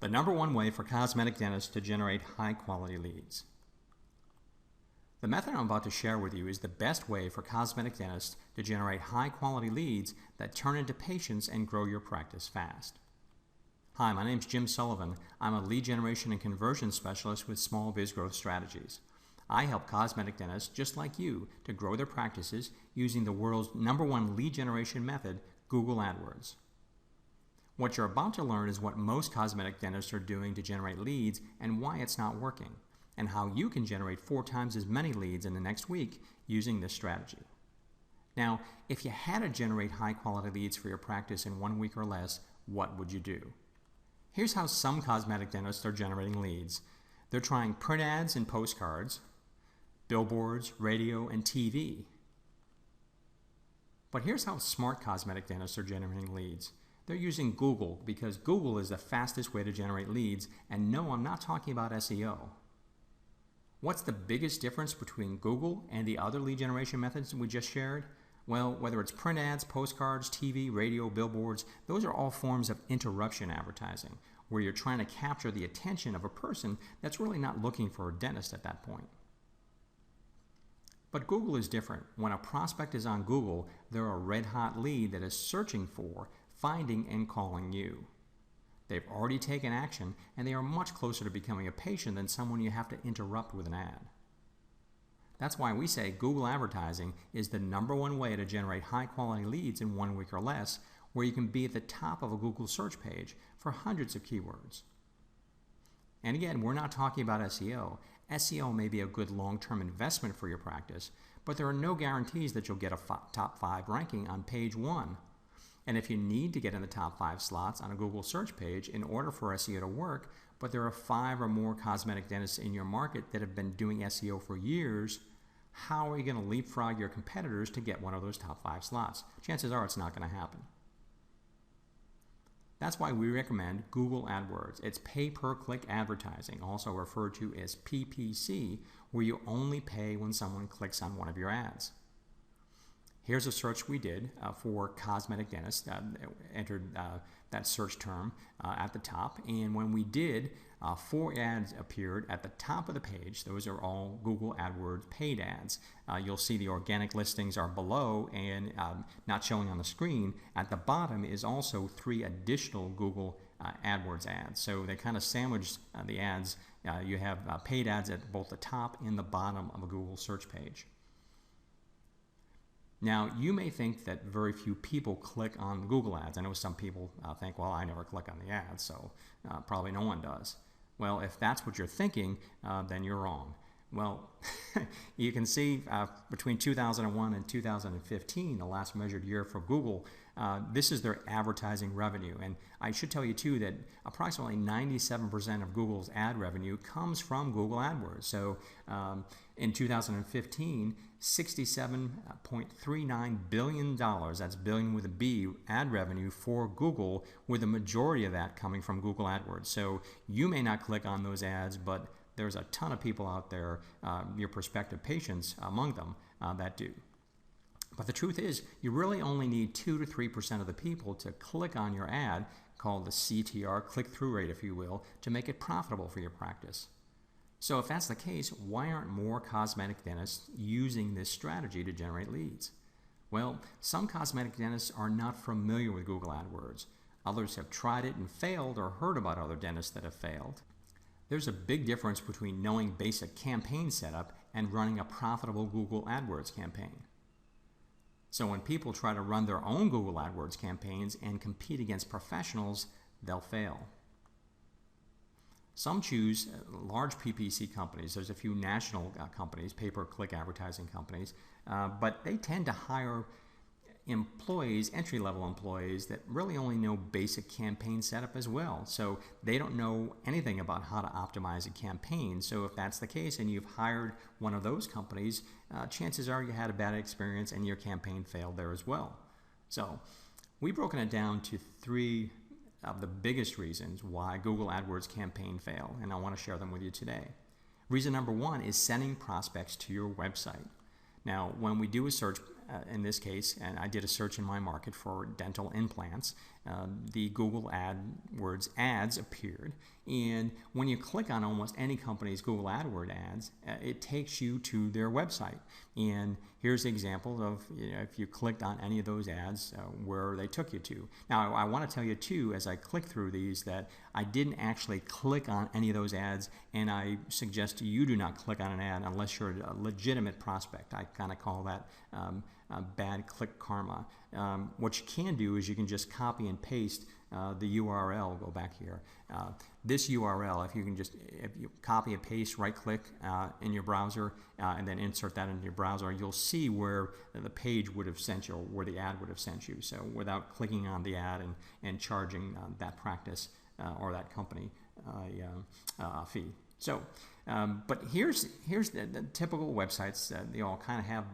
The number one way for cosmetic dentists to generate high-quality leads. The method I'm about to share with you is the best way for cosmetic dentists to generate high-quality leads that turn into patients and grow your practice fast. Hi, my name is Jim Sullivan. I'm a lead generation and conversion specialist with Small Biz Growth Strategies. I help cosmetic dentists just like you to grow their practices using the world's number one lead generation method, Google AdWords. What you're about to learn is what most cosmetic dentists are doing to generate leads and why it's not working, and how you can generate 4 times as many leads in the next week using this strategy. Now, if you had to generate high-quality leads for your practice in 1 week or less, what would you do? Here's how some cosmetic dentists are generating leads. They're trying print ads and postcards, billboards, radio, and TV. But here's how smart cosmetic dentists are generating leads. They're using Google because Google is the fastest way to generate leads, and no, I'm not talking about SEO. What's the biggest difference between Google and the other lead generation methods we just shared? Well, whether it's print ads, postcards, TV, radio, billboards, those are all forms of interruption advertising, where you're trying to capture the attention of a person that's really not looking for a dentist at that point. But Google is different. When a prospect is on Google, they're a red-hot lead that is searching for, finding, and calling you. They've already taken action, and they are much closer to becoming a patient than someone you have to interrupt with an ad. That's why we say Google advertising is the number one way to generate high-quality leads in 1 week or less, where you can be at the top of a Google search page for hundreds of keywords. And again, we're not talking about SEO. SEO may be a good long-term investment for your practice, but there are no guarantees that you'll get a top 5 ranking on page 1. And if you need to get in the top 5 slots on a Google search page in order for SEO to work, but there are 5 or more cosmetic dentists in your market that have been doing SEO for years, how are you going to leapfrog your competitors to get one of those top 5 slots? Chances are it's not going to happen. That's why we recommend Google AdWords. It's pay-per-click advertising, also referred to as PPC, where you only pay when someone clicks on one of your ads. Here's a search we did for cosmetic dentists, entered that search term at the top, and when we did, 4 ads appeared at the top of the page. Those are all Google AdWords paid ads. You'll see the organic listings are below and not showing on the screen. At the bottom is also 3 additional Google AdWords ads. So they kind of sandwiched the ads. You have paid ads at both the top and the bottom of a Google search page. Now, you may think that very few people click on Google ads. I know some people think, well, I never click on the ads, so probably no one does. Well, if that's what you're thinking, then you're wrong. Well, you can see between 2001 and 2015, the last measured year for Google, this is their advertising revenue. And I should tell you, too, that approximately 97% of Google's ad revenue comes from Google AdWords. So in 2015, $67.39 billion, that's billion with a B, ad revenue for Google, with the majority of that coming from Google AdWords. So you may not click on those ads, but there's a ton of people out there, your prospective patients among them, that do. But the truth is, you really only need 2 to 3% of the people to click on your ad, called the CTR, click-through rate, if you will, to make it profitable for your practice. So if that's the case, why aren't more cosmetic dentists using this strategy to generate leads? Well, some cosmetic dentists are not familiar with Google AdWords. Others have tried it and failed, or heard about other dentists that have failed. There's a big difference between knowing basic campaign setup and running a profitable Google AdWords campaign. So when people try to run their own Google AdWords campaigns and compete against professionals, they'll fail. Some choose large PPC companies. There's a few national companies, pay-per-click advertising companies, but they tend to hire employees, entry-level employees, that really only know basic campaign setup as well. So they don't know anything about how to optimize a campaign. So if that's the case and you've hired one of those companies, chances are you had a bad experience and your campaign failed there as well. So we've broken it down to 3 of the biggest reasons why Google AdWords campaign fail, and I want to share them with you today. Reason number 1 is sending prospects to your website. Now, when we do a search, in this case, and I did a search in my market for dental implants, the Google AdWords ads appeared. And when you click on almost any company's Google AdWords ads, it takes you to their website. And here's examples of, if you clicked on any of those ads, where they took you to. Now, I want to tell you too, as I click through these, that I didn't actually click on any of those ads, and I suggest you do not click on an ad unless you're a legitimate prospect. I kind of call that bad click karma. What you can do is you can just copy and paste the URL. Go back here. This URL, if you copy and paste, right click in your browser and then insert that into your browser, you'll see where the page would have sent you, or where the ad would have sent you. So without clicking on the ad and charging that practice or that company a fee. So, but here's the typical websites. They all kind of have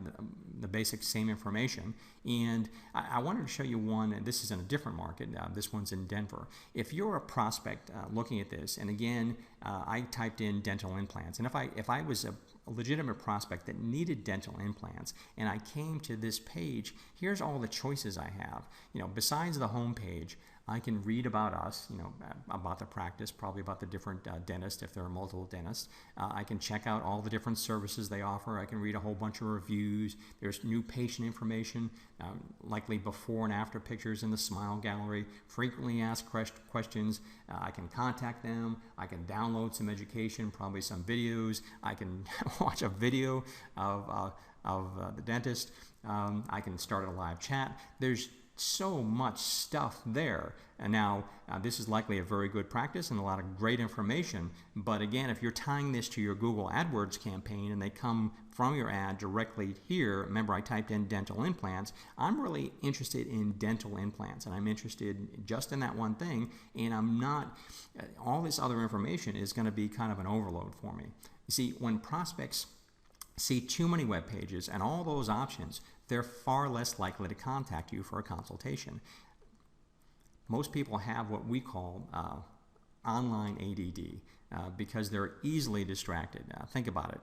the basic same information. And I wanted to show you one, and this is in a different market. This one's in Denver. If you're a prospect looking at this, and again, I typed in dental implants, and if I was a legitimate prospect that needed dental implants, and I came to this page, here's all the choices I have. Besides the home page, I can read about us, about the practice, probably about the different dentists if there are multiple dentists. I can check out all the different services they offer. I can read a whole bunch of reviews. There's new patient information, likely before and after pictures in the Smile Gallery, frequently asked questions. I can contact them. I can download some education, probably some videos. I can watch a video of the dentist. I can start a live chat. There's so much stuff there. And now this is likely a very good practice and a lot of great information, but again, if you're tying this to your Google AdWords campaign and they come from your ad directly here, remember I typed in dental implants, I'm really interested in dental implants, and I'm interested just in that one thing, and I'm not, all this other information is going to be kind of an overload for me. You see, when prospects see too many web pages and all those options, they're far less likely to contact you for a consultation. Most people have what we call online ADD because they're easily distracted. Think about it.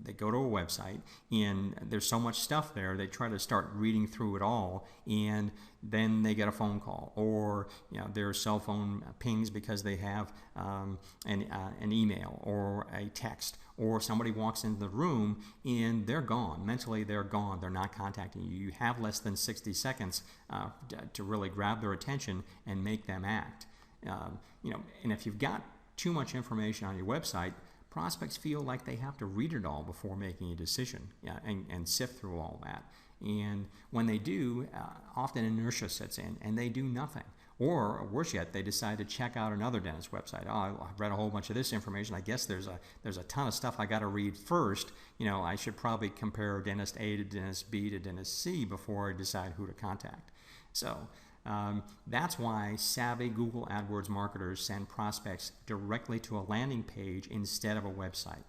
They go to a website and there's so much stuff there, they try to start reading through it all, and then they get a phone call, or their cell phone pings because they have an email or a text, or somebody walks into the room and they're gone. Mentally, they're gone. They're not contacting you. You have less than 60 seconds to really grab their attention and make them act. And if you've got too much information on your website, prospects feel like they have to read it all before making a decision, and sift through all that. And when they do, often inertia sets in and they do nothing. Or worse yet, they decide to check out another dentist's website. Oh, I've read a whole bunch of this information. I guess there's a ton of stuff I got to read first. I should probably compare dentist A to dentist B to dentist C before I decide who to contact. So that's why savvy Google AdWords marketers send prospects directly to a landing page instead of a website.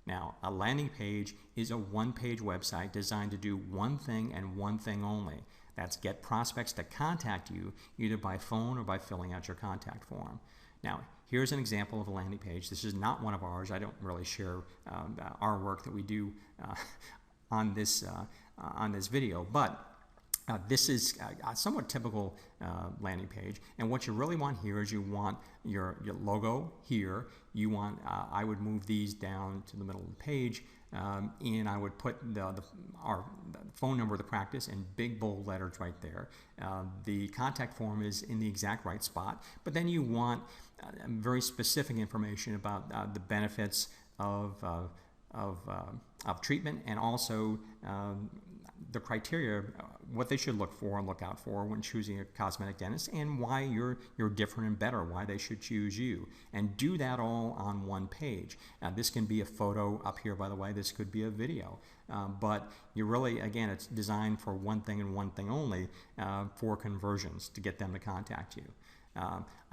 Now, a landing page is a one-page website designed to do one thing and one thing only. That's get prospects to contact you either by phone or by filling out your contact form. Now, here's an example of a landing page. This is not one of ours. I don't really share our work that we do on this video, but this is a somewhat typical landing page, and what you really want here is you want your logo here. You want, I would move these down to the middle of the page, and I would put our phone number of the practice in big bold letters right there. The contact form is in the exact right spot, but then you want very specific information about the benefits of treatment, and also the criteria, what they should look for and look out for when choosing a cosmetic dentist, and why you're different and better, why they should choose you, and do that all on one page. This can be a photo up here, by the way. This could be a video, but you really, again, it's designed for one thing and one thing only, for conversions, to get them to contact you.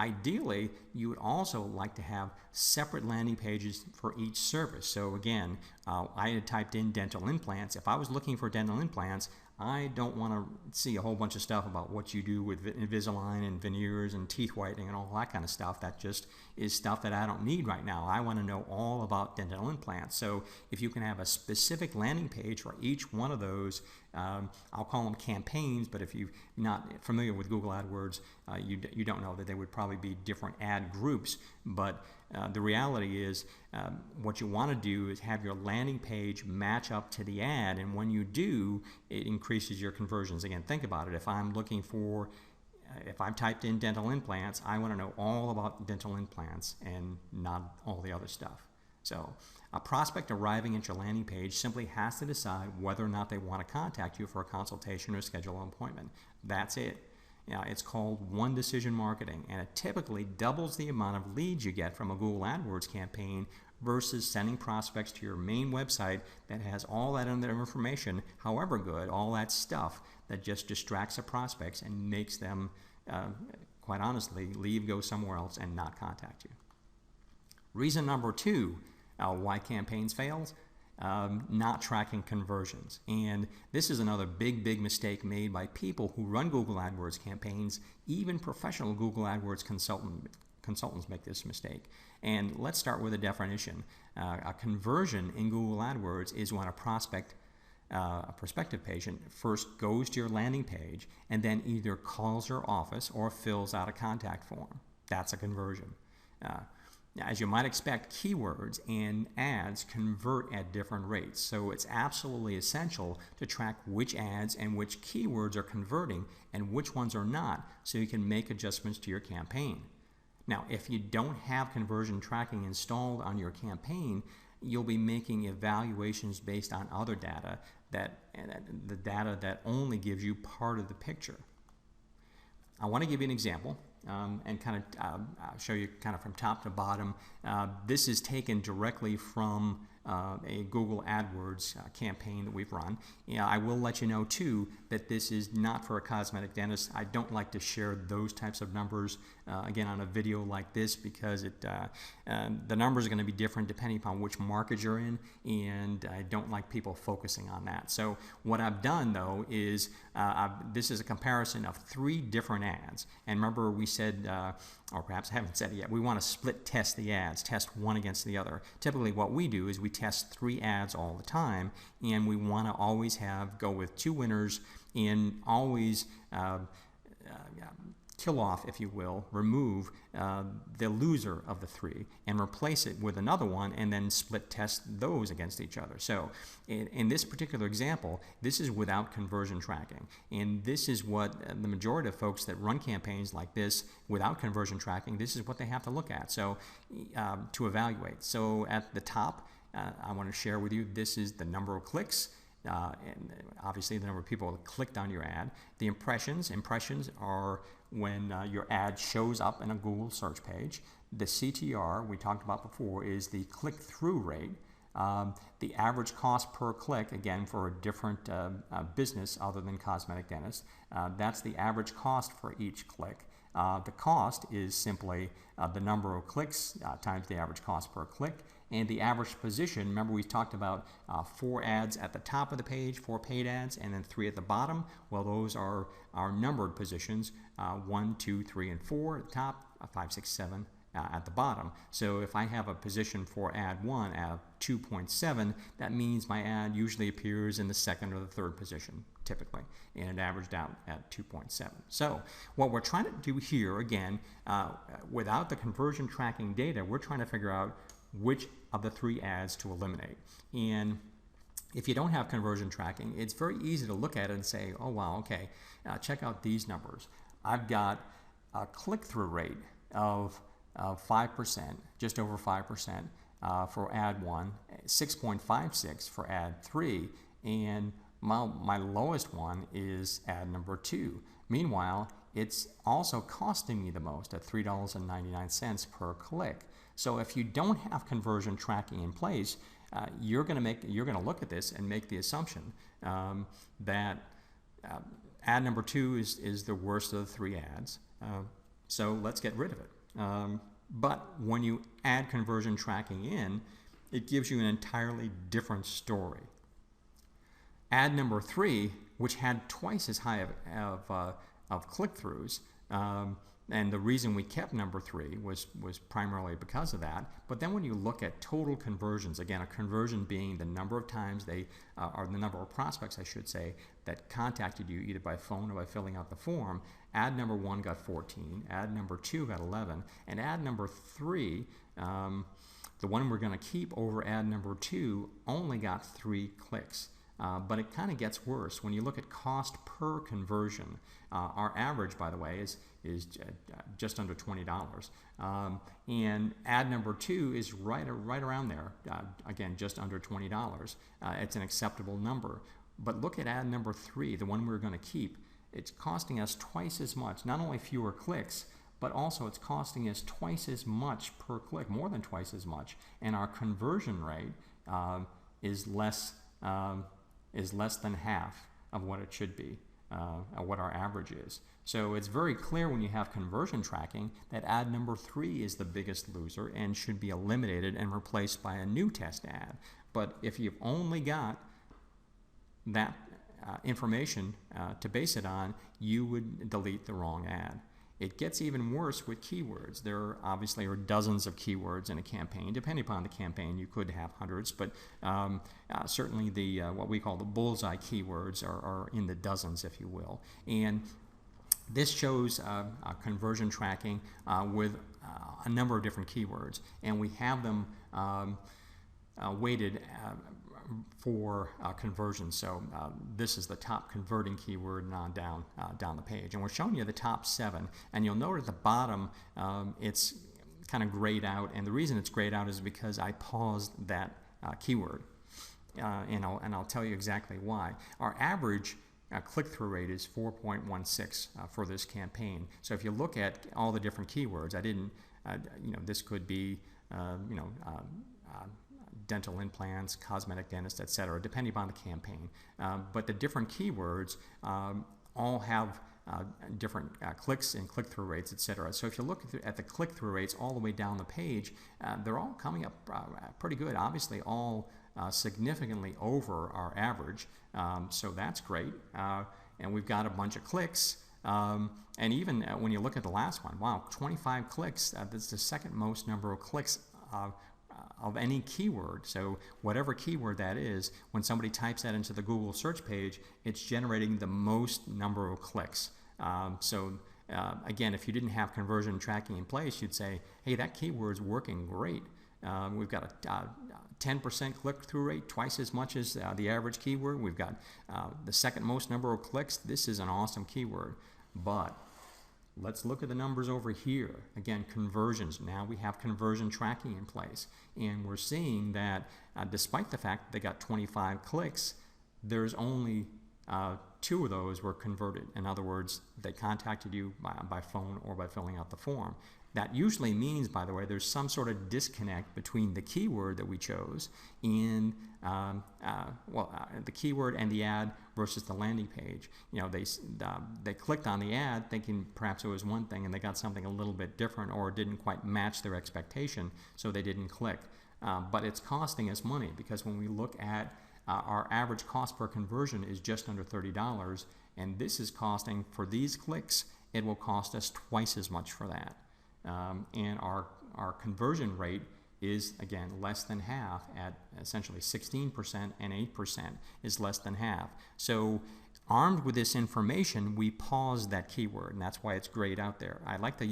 Ideally, you would also like to have separate landing pages for each service. So again, I had typed in dental implants. If I was looking for dental implants, I don't want to see a whole bunch of stuff about what you do with Invisalign and veneers and teeth whitening and all that kind of stuff. That just is stuff that I don't need right now. I want to know all about dental implants. So if you can have a specific landing page for each one of those I'll call them campaigns, but if you're not familiar with Google AdWords, you don't know that they would probably be different ad groups. But the reality is what you want to do is have your landing page match up to the ad, and when you do, it increases your conversions. Again, think about it. If I'm looking for if I've typed in dental implants, I want to know all about dental implants and not all the other stuff. So a prospect arriving at your landing page simply has to decide whether or not they want to contact you for a consultation or schedule an appointment. That's it. It's called one decision marketing, and it typically doubles the amount of leads you get from a Google AdWords campaign versus sending prospects to your main website that has all that other information, however good, all that stuff that just distracts the prospects and makes them, quite honestly, leave, go somewhere else and not contact you. Reason number 2 why campaigns fail, not tracking conversions. And this is another big mistake made by people who run Google AdWords campaigns. Even professional Google AdWords consultants make this mistake. And let's start with a definition. A conversion in Google AdWords is when a prospective patient first goes to your landing page and then either calls your office or fills out a contact form. That's a conversion. As you might expect, keywords and ads convert at different rates, so it's absolutely essential to track which ads and which keywords are converting and which ones are not, so you can make adjustments to your campaign. Now, if you don't have conversion tracking installed on your campaign, you'll be making evaluations based on other data, the data that only gives you part of the picture. I want to give you an example and kind of show you kind of from top to bottom. This is taken directly from a Google AdWords campaign that we've run. I will let you know too that this is not for a cosmetic dentist. I don't like to share those types of numbers again on a video like this, because the numbers are going to be different depending upon which market you're in, and I don't like people focusing on that. So what I've done though is this is a comparison of 3 different ads. And remember, we said, or perhaps I haven't said it yet, we want to split test the ads, test one against the other. Typically what we do is we test 3 ads all the time, and we want to always go with 2 winners and always kill off, if you will, remove the loser of the 3 and replace it with another one, and then split test those against each other. So in this particular example, this is without conversion tracking, and this is what the majority of folks that run campaigns like this without conversion tracking, this is what they have to look at to evaluate. So at the top, I want to share with you, this is the number of clicks, and obviously the number of people that clicked on your ad. The impressions are when your ad shows up in a Google search page. The CTR, we talked about before, is the click-through rate. The average cost per click, again for a different business other than cosmetic dentists, that's the average cost for each click. The cost is simply the number of clicks times the average cost per click. And the average position, remember we talked about 4 ads at the top of the page, 4 paid ads, and then 3 at the bottom. Well, those are our numbered positions, 1, 2, 3, and 4 at the top, 5, 6, 7 at the bottom. So if I have a position for ad 1 at 2.7, that means my ad usually appears in the 2nd or the 3rd position, typically, and it averaged out at 2.7. So what we're trying to do here, again, without the conversion tracking data, we're trying to figure out which of the 3 ads to eliminate. And if you don't have conversion tracking, it's very easy to look at it and say, oh wow, okay, check out these numbers. I've got a click-through rate of 5%, just over 5% for ad 1, 6.56 for ad 3, and my lowest one is ad number 2. Meanwhile, it's also costing me the most at $3.99 per click. So if you don't have conversion tracking in place, you're going to look at this and make the assumption that ad number 2 is the worst of the 3 ads. So let's get rid of it. But when you add conversion tracking in, it gives you an entirely different story. Ad number 3, which had twice as high of click-throughs, And the reason we kept number 3 was primarily because of that. But then when you look at total conversions, again, a conversion being the number of times they, or the number of prospects, I should say, that contacted you either by phone or by filling out the form, ad number 1 got 14, ad number 2 got 11, and ad number 3, the one we're going to keep over ad number 2, only got 3 clicks. But it kind of gets worse. When you look at cost per conversion, our average, by the way, is just under $20. And ad number 2 is right around there, again, just under $20. It's an acceptable number. But look at ad number 3, the one we're going to keep. It's costing us twice as much, not only fewer clicks, but also it's costing us twice as much per click, more than twice as much. And our conversion rate is less than half of what it should be, what our average is. So it's very clear when you have conversion tracking that ad number 3 is the biggest loser and should be eliminated and replaced by a new test ad. But if you've only got that information to base it on, you would delete the wrong ad. It gets even worse with keywords. There obviously are dozens of keywords in a campaign. Depending upon the campaign, you could have hundreds, but certainly the what we call the bullseye keywords are in the dozens, if you will. And this shows conversion tracking with a number of different keywords, and we have them weighted for conversion. So this is the top converting keyword and on down the page, and we're showing you the top 7. And you'll note at the bottom it's kind of grayed out, and the reason it's grayed out is because I paused that keyword, and I'll tell you exactly why. Our average click-through rate is 4.16 for this campaign. So if you look at all the different keywords, I didn't, this could be, dental implants, cosmetic dentist, etc., depending upon the campaign. But the different keywords all have different clicks and click-through rates, etc. So if you look at the click-through rates all the way down the page, they're all coming up pretty good. Obviously, all significantly over our average. So that's great. And we've got a bunch of clicks. And even when you look at the last one, wow, 25 clicks. That's the second most number of clicks of any keyword. So whatever keyword that is, when somebody types that into the Google search page, it's generating the most number of clicks. Again, if you didn't have conversion tracking in place, you'd say, hey, that keyword's working great. We've got a 10% click-through rate, twice as much as the average keyword. We've got the second most number of clicks. This is an awesome keyword. But let's look at the numbers over here. Again, conversions. Now we have conversion tracking in place. And we're seeing that despite the fact that they got 25 clicks, there's only 2 of those were converted. In other words, they contacted you by phone or by filling out the form. That usually means, by the way, there's some sort of disconnect between the keyword that we chose and the keyword and the ad versus the landing page. They clicked on the ad thinking perhaps it was one thing and they got something a little bit different, or it didn't quite match their expectation, so they didn't click. But it's costing us money, because when we look at our average cost per conversion is just under $30, and this is costing, for these clicks, it will cost us twice as much for that. And our conversion rate is, again, less than half at essentially 16%, and 8% is less than half. So armed with this information, we paused that keyword, and that's why it's grayed out there. I like to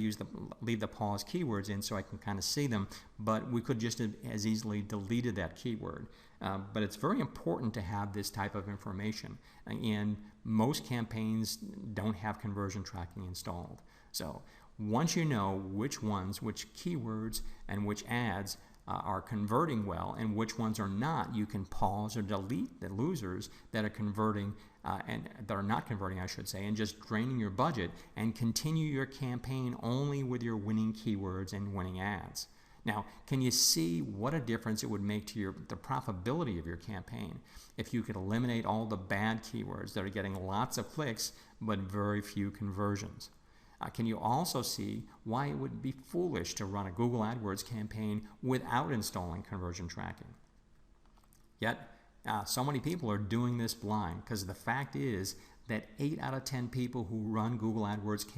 leave the pause keywords in so I can kind of see them, but we could just as easily deleted that keyword. But it's very important to have this type of information, and most campaigns don't have conversion tracking installed. So once you know which keywords and which ads are converting well and which ones are not, you can pause or delete the losers that are converting and that are not converting, I should say, and just draining your budget, and continue your campaign only with your winning keywords and winning ads. Now, can you see what a difference it would make to the profitability of your campaign if you could eliminate all the bad keywords that are getting lots of clicks but very few conversions? Can you also see why it would be foolish to run a Google AdWords campaign without installing conversion tracking? Yet, so many people are doing this blind, because the fact is that 8 out of 10 people who run Google AdWords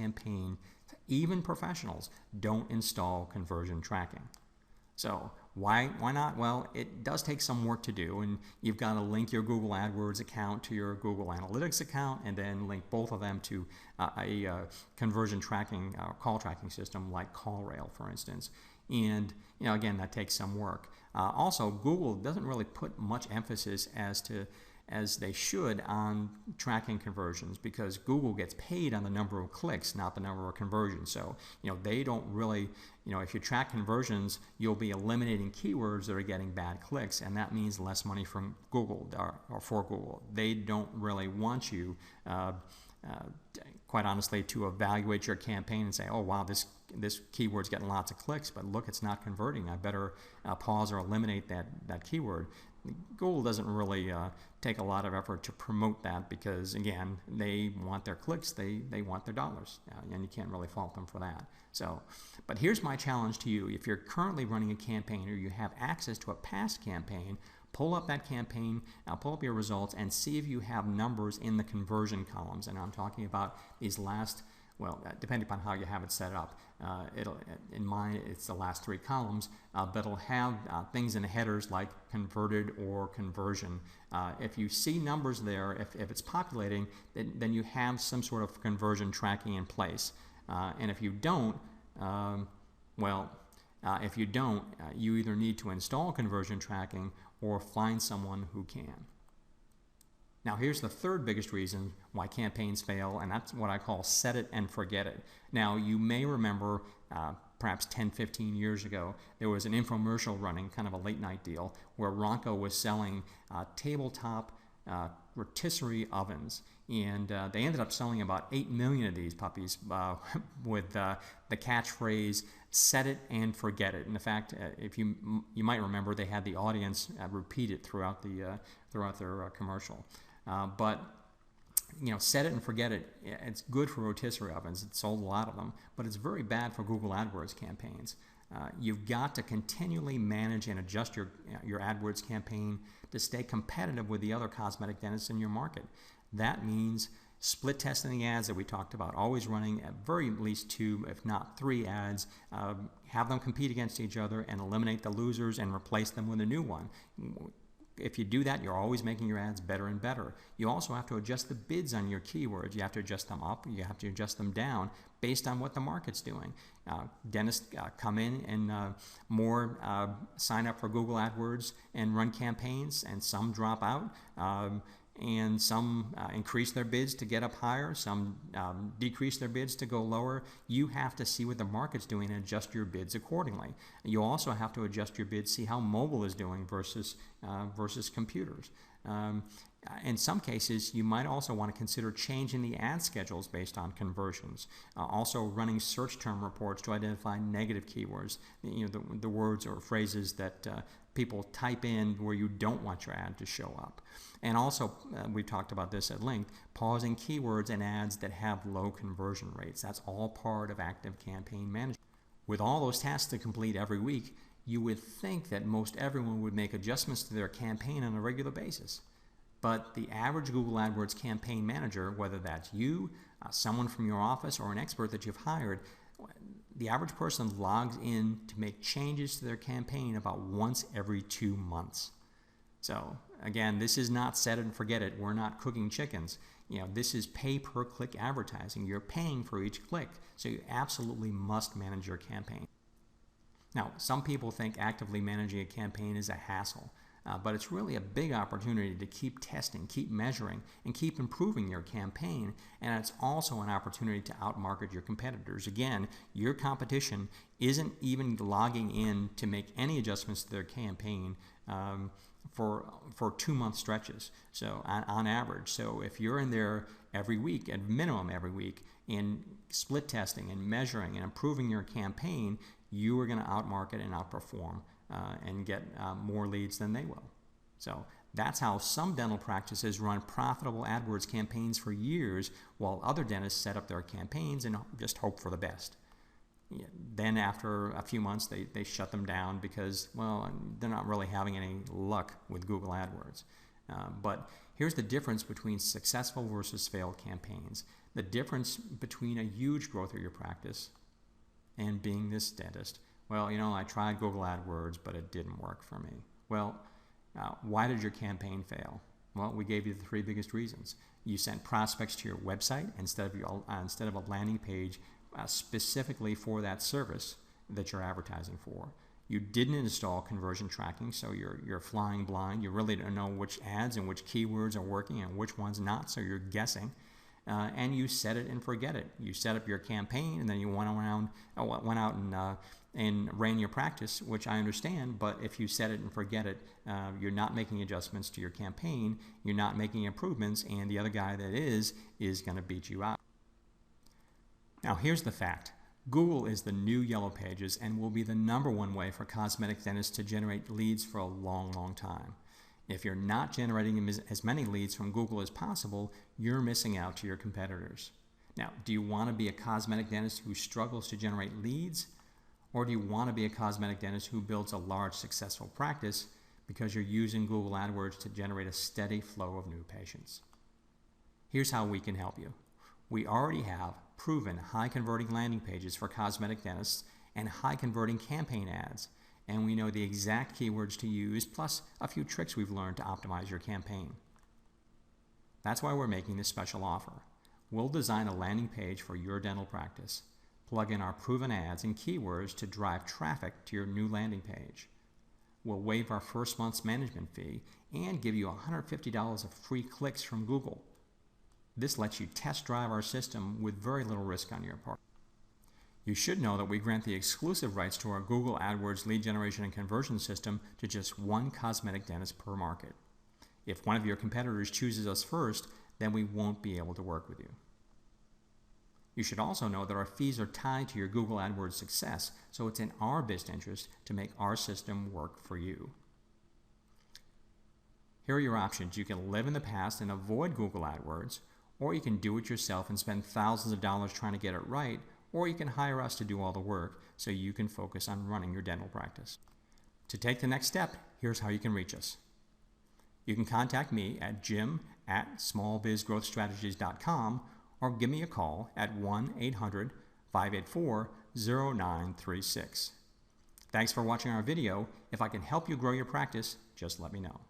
Even professionals don't install conversion tracking. So why not? Well, it does take some work to do, and you've got to link your Google AdWords account to your Google Analytics account, and then link both of them to a conversion tracking, call tracking system like CallRail, for instance. And again, that takes some work. Also, Google doesn't really put much emphasis as they should on tracking conversions, because Google gets paid on the number of clicks, not the number of conversions. So they don't really, if you track conversions, you'll be eliminating keywords that are getting bad clicks, and that means less money from Google or for Google. They don't really want you, quite honestly, to evaluate your campaign and say, oh wow, this keyword's getting lots of clicks, but look, it's not converting. I better pause or eliminate that keyword. Google doesn't really take a lot of effort to promote that, because again, they want their clicks, they want their dollars, and you can't really fault them for that. So, but here's my challenge to you. If you're currently running a campaign, or you have access to a past campaign, pull up that campaign, pull up your results, and see if you have numbers in the conversion columns. And I'm talking about these last, well, depending upon how you have it set up. In mine, it's the last 3 columns, but it'll have things in the headers like converted or conversion. If you see numbers there, if it's populating, then you have some sort of conversion tracking in place. And if you don't, you either need to install conversion tracking or find someone who can. Now here's the third biggest reason why campaigns fail, and that's what I call set it and forget it. Now you may remember perhaps 10, 15 years ago, there was an infomercial running, kind of a late night deal, where Ronco was selling tabletop rotisserie ovens. And they ended up selling about 8 million of these puppies with the catchphrase, set it and forget it. And in fact, if you might remember, they had the audience repeat it throughout their commercial. But set it and forget it. It's good for rotisserie ovens. It sold a lot of them, but it's very bad for Google AdWords campaigns. You've got to continually manage and adjust your AdWords campaign to stay competitive with the other cosmetic dentists in your market. That means split testing the ads that we talked about, always running at very least 2, if not 3 ads, have them compete against each other and eliminate the losers and replace them with a new one. If you do that, you're always making your ads better and better. You also have to adjust the bids on your keywords. You have to adjust them up, you have to adjust them down based on what the market's doing. Dentists come in and more sign up for Google AdWords and run campaigns, and some drop out. And some increase their bids to get up higher, some decrease their bids to go lower. You have to see what the market's doing and adjust your bids accordingly. You also have to adjust your bids, see how mobile is doing versus computers. In some cases, you might also want to consider changing the ad schedules based on conversions. Also running search term reports to identify negative keywords, the words or phrases that people type in where you don't want your ad to show up. And also, we talked about this at length, pausing keywords and ads that have low conversion rates. That's all part of active campaign management. With all those tasks to complete every week, you would think that most everyone would make adjustments to their campaign on a regular basis. But the average Google AdWords campaign manager, whether that's you, someone from your office, or an expert that you've hired, the average person logs in to make changes to their campaign about once every 2 months. So again, this is not set it and forget it. We're not cooking chickens. This is pay per click advertising. You're paying for each click, so you absolutely must manage your campaign. Now, some people think actively managing a campaign is a hassle. But it's really a big opportunity to keep testing, keep measuring, and keep improving your campaign. And it's also an opportunity to outmarket your competitors. Again, your competition isn't even logging in to make any adjustments to their campaign for 2-month stretches, so on average. So if you're in there every week, at minimum every week, in split testing and measuring and improving your campaign, you are going to outmarket and outperform and get more leads than they will. So that's how some dental practices run profitable AdWords campaigns for years, while other dentists set up their campaigns and just hope for the best. Then after a few months, they shut them down because, well, they're not really having any luck with Google AdWords. But here's the difference between successful versus failed campaigns. The difference between a huge growth of your practice and being this dentist. Well, I tried Google AdWords, but it didn't work for me. Well, why did your campaign fail? Well, we gave you the 3 biggest reasons. You sent prospects to your website instead of a landing page specifically for that service that you're advertising for. You didn't install conversion tracking, so you're flying blind. You really don't know which ads and which keywords are working and which ones not, so you're guessing. And you set it and forget it. You set up your campaign, and then you went out and ran your practice, which I understand, but if you set it and forget it, you're not making adjustments to your campaign, you're not making improvements, and the other guy that is going to beat you out. Now here's the fact. Google is the new Yellow Pages and will be the #1 way for cosmetic dentists to generate leads for a long, long time. If you're not generating as many leads from Google as possible, you're missing out to your competitors. Now, do you want to be a cosmetic dentist who struggles to generate leads? Or do you want to be a cosmetic dentist who builds a large, successful practice because you're using Google AdWords to generate a steady flow of new patients? Here's how we can help you. We already have proven high-converting landing pages for cosmetic dentists and high-converting campaign ads, and we know the exact keywords to use, plus a few tricks we've learned to optimize your campaign. That's why we're making this special offer. We'll design a landing page for your dental practice, plug in our proven ads and keywords to drive traffic to your new landing page. We'll waive our first month's management fee and give you $150 of free clicks from Google. This lets you test drive our system with very little risk on your part. You should know that we grant the exclusive rights to our Google AdWords lead generation and conversion system to just 1 cosmetic dentist per market. If one of your competitors chooses us first, then we won't be able to work with you. You should also know that our fees are tied to your Google AdWords success, so it's in our best interest to make our system work for you. Here are your options. You can live in the past and avoid Google AdWords, or you can do it yourself and spend thousands of dollars trying to get it right, or you can hire us to do all the work so you can focus on running your dental practice. To take the next step, here's how you can reach us. You can contact me at jim@smallbizgrowthstrategies.com or give me a call at 1-800-584-0936. Thanks for watching our video. If I can help you grow your practice, just let me know.